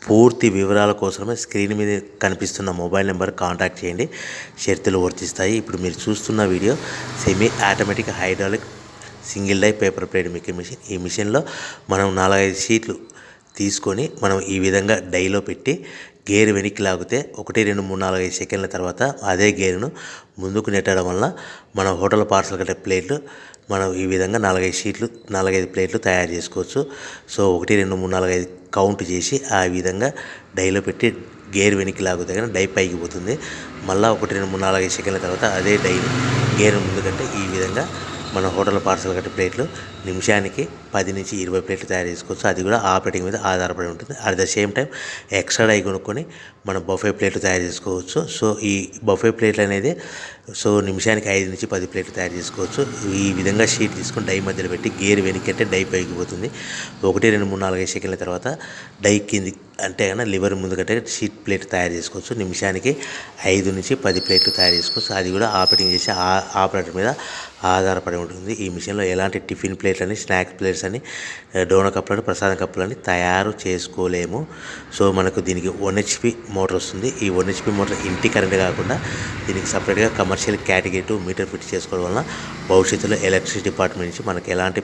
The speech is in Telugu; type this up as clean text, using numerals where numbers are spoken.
పూర్తి వివరాల కోసమే స్క్రీన్ మీద కనిపిస్తున్న మొబైల్ నెంబర్ కాంటాక్ట్ చేయండి. షరతులు వర్తిస్తాయి. ఇప్పుడు మీరు చూస్తున్న video semi automatic hydraulic single die paper plate making machine. ఈ మిషన్లో మనం 4-5 షీట్లు తీసుకొని మనం ఈ విధంగా డైలో పెట్టి గేర్ వెనక్కి లాగితే 1 2 3 4 5 సెకండ్ల తర్వాత అదే గేరును ముందుకు నెట్టడం వల్ల మన హోటల్ పార్సల్ కట్టే ప్లేట్లు మనం ఈ విధంగా 4-5 షీట్లు 4-5 ప్లేట్లు తయారు చేసుకోవచ్చు. సో 1 2 3 4 5 కౌంట్ చేసి ఆ విధంగా డైలో పెట్టి గేర్ వెనక్కి లాగితే కానీ డై పైకి పోతుంది. మళ్ళీ 1 2 3 4 5 సెకండ్ల తర్వాత అదే డైని గేర్ ముందుకంటే ఈ విధంగా మన హోటల్ పార్సల్ కట్టే ప్లేట్లు నిమిషానికి 10 నుంచి 20 ప్లేట్లు తయారు చేసుకోవచ్చు. అది కూడా ఆపరేటింగ్ మీద ఆధారపడి ఉంటుంది. At the same time extra die కొనుక్కొని మనం బఫే ప్లేట్లు తయారు చేసుకోవచ్చు. సో ఈ బఫే ప్లేట్లు అనేది నిమిషానికి 5 నుంచి 10 ప్లేట్లు తయారు చేసుకోవచ్చు. ఈ విధంగా షీట్ తీసుకొని డై మధ్యలో పెట్టి గేర్ వెనక్కి అంటే డై పైకి పోతుంది. 1 2 3 4 5 సెకండ్ల తర్వాత డై కింది అంటే కన్నా లివర్ ముందుకంటే షీట్ ప్లేట్ తయారు చేసుకోవచ్చు. నిమిషానికి 5 నుంచి 10 ప్లేట్లు తయారు చేసుకోవచ్చు. అది కూడా ఆపరేటింగ్ చేసే ఆపరేటర్ మీద ఆధారపడి ఉంటుంది. ఈ మిషన్లో ఎలాంటి టిఫిన్ ప్లేట్లని, స్నాక్స్ ప్లేట్స్ అని, డోనా కప్పులని, ప్రసాదం కప్పులని తయారు చేసుకోలేము. సో మనకు దీనికి 1 HP మోటార్ వస్తుంది. ఈ 1 HP మోటార్ ఇంటి కరెంట్ కాకుండా దీనికి సపరేట్గా కమర్షియల్ కేటగిరీ 2 మీటర్ ఫిట్ చేసుకోవడం వలన భవిష్యత్తులో ఎలక్ట్రిసిటీ డిపార్ట్మెంట్ నుంచి మనకి ఎలాంటి